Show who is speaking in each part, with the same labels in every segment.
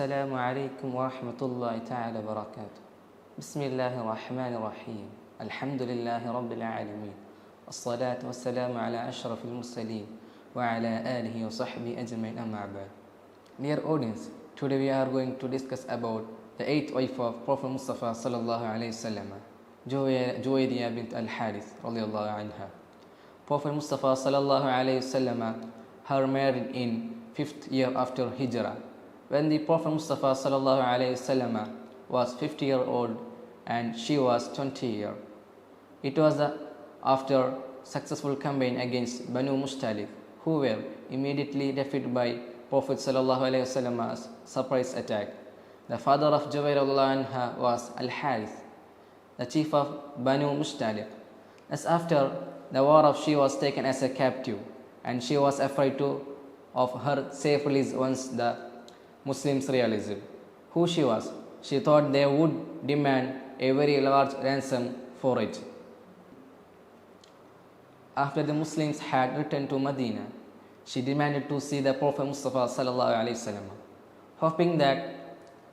Speaker 1: السلام عليكم ورحمة الله تعالى وبركاته. بسم الله الرحمن الرحيم. الحمد لله رب العالمين. الصلاة والسلام على أشرف المرسلين وعلى آله وصحبه أجمعين أما بعد. Dear audience, today we are going to discuss about the 8th wife of Prophet Mustafa sallallahu alayhi wasallam, JUWAIRIYYAH BINT Al HARITH radiallahu anha. Prophet Mustafa sallallahu alayhi wasallam, her married in 5th year after Hijrah. When the Prophet Mustafa sallallahu alayhi wasallam was 50-year-old and she was 20-year. It was after successful campaign against Banu Mustalik, who were immediately defeated by Prophet sallallahu alayhi wasallam's surprise attack. The father of JUWAIRIYYAH anha was Al Harith, the chief of Banu Mustalik. As after the war she was taken as a captive, and she was afraid of her safe release once the Muslims realized who she was. She thought they would demand a very large ransom for it. After the Muslims had returned to Medina, she demanded to see the Prophet Mustafa sallallahu alaihi wasallam, hoping that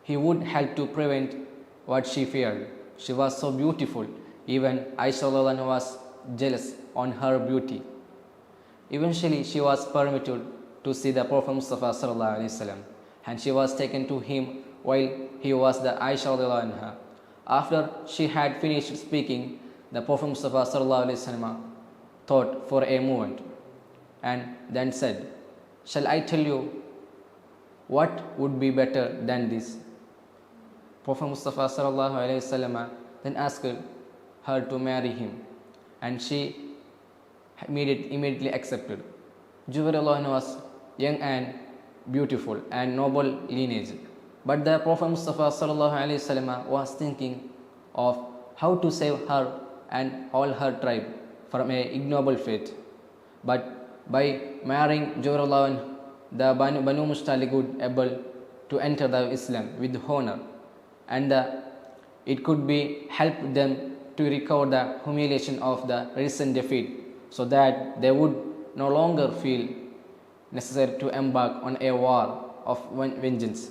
Speaker 1: he would help to prevent what she feared. She was so beautiful, even Aisha radhiyallahu anha was jealous on her beauty. Eventually, she was permitted to see the Prophet Mustafa sallallahu alaihi wasallam, and she was taken to him while he was the Aisha radhiyallahu anha. After she had finished speaking, the Prophet Mustafa sallallahu alaihi wasallam thought for a moment and then said, "Shall I tell you what would be better than this?" Prophet Mustafa sallallahu alaihi wasallam then asked her to marry him, and she immediately accepted. JUWAIRIYYAH was young and beautiful and noble lineage, but the Prophet Mustafa sallallahu alaihi wasallam was thinking of how to save her and all her tribe from a ignoble fate. But by marrying JUWAIRIYYAH, the Banu Mustalik would be able to enter the Islam with honor, and it could be help them to recover the humiliation of the recent defeat, so that they would no longer feel necessary to embark on a war of vengeance.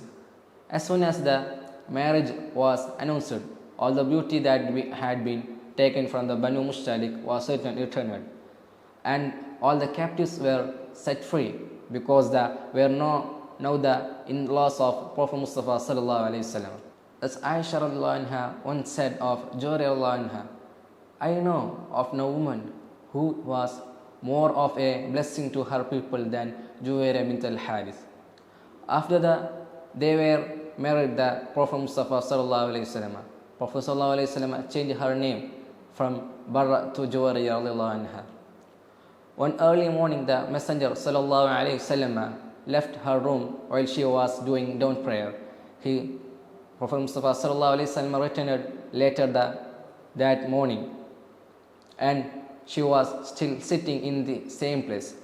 Speaker 1: As soon as the marriage was announced, all the beauty that had been taken from the Banu Mustalik was returned, and all the captives were set free, because there were now the in-laws of Prophet Mustafa sallallahu alaihi wasallam. As Aisha radhiyallahu anha once said of JUWAIRIYYAH anha, "I know of no woman who was more of a blessing to her people than JUWAIRIYYAH Bint Al Harith." After they were married, the Prophet Mustafa sallallahu alaihi wasallam, Prophet sallallahu alaihi wasallam changed her name from Barra to JUWAIRIYYAH radhiyallahu anha. One early morning, the Messenger sallallahu alaihi wasallam left her room while she was doing dawn prayer. Prophet Mustafa sallallahu alaihi wasallam returned later that morning, and she was still sitting in the same place.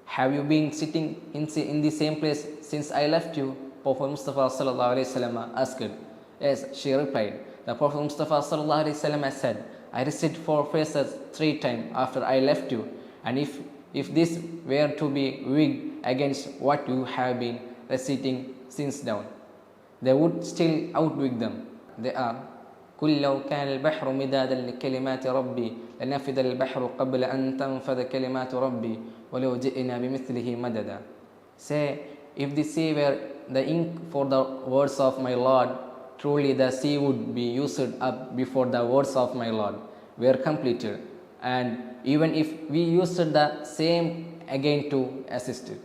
Speaker 1: "Have you been sitting in the same place since I left you?" Prophet Mustafa sallallahu alaihi wasallam asked. "Yes," she replied. The Prophet Mustafa sallallahu alaihi wasallam said, "I recited 4 verses 3 times after I left you, and if this were to be weighed against what you have been reciting since dawn, they would still outweigh them. They are: قل لو كان البحر مدادا لكلمات ربي لنفد البحر قبل أن تنفذ كلمات ربي ولو جئنا بمثله مددا." Say, if the sea were the ink for the words of my Lord, truly the sea would be used up before the words of my Lord were completed, and even if we used the same again to assist it.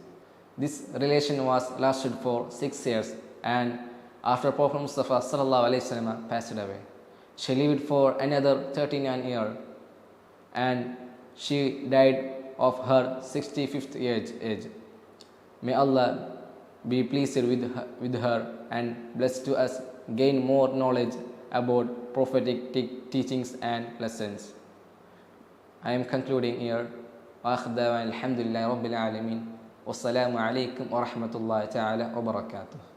Speaker 1: This relation was lasted for 6 years, and after Prophet Mustafa sallallahu alaihi wasallam passed away, she lived for another 39 years, and she died of her 65th age. May Allah be pleased with her and bless to us gain more knowledge about prophetic teachings and lessons. I am concluding here. Alhamdulillah Rabbil Alameen. Wassalamu alaikum wa rahmatullahi ta'ala wa barakatuh.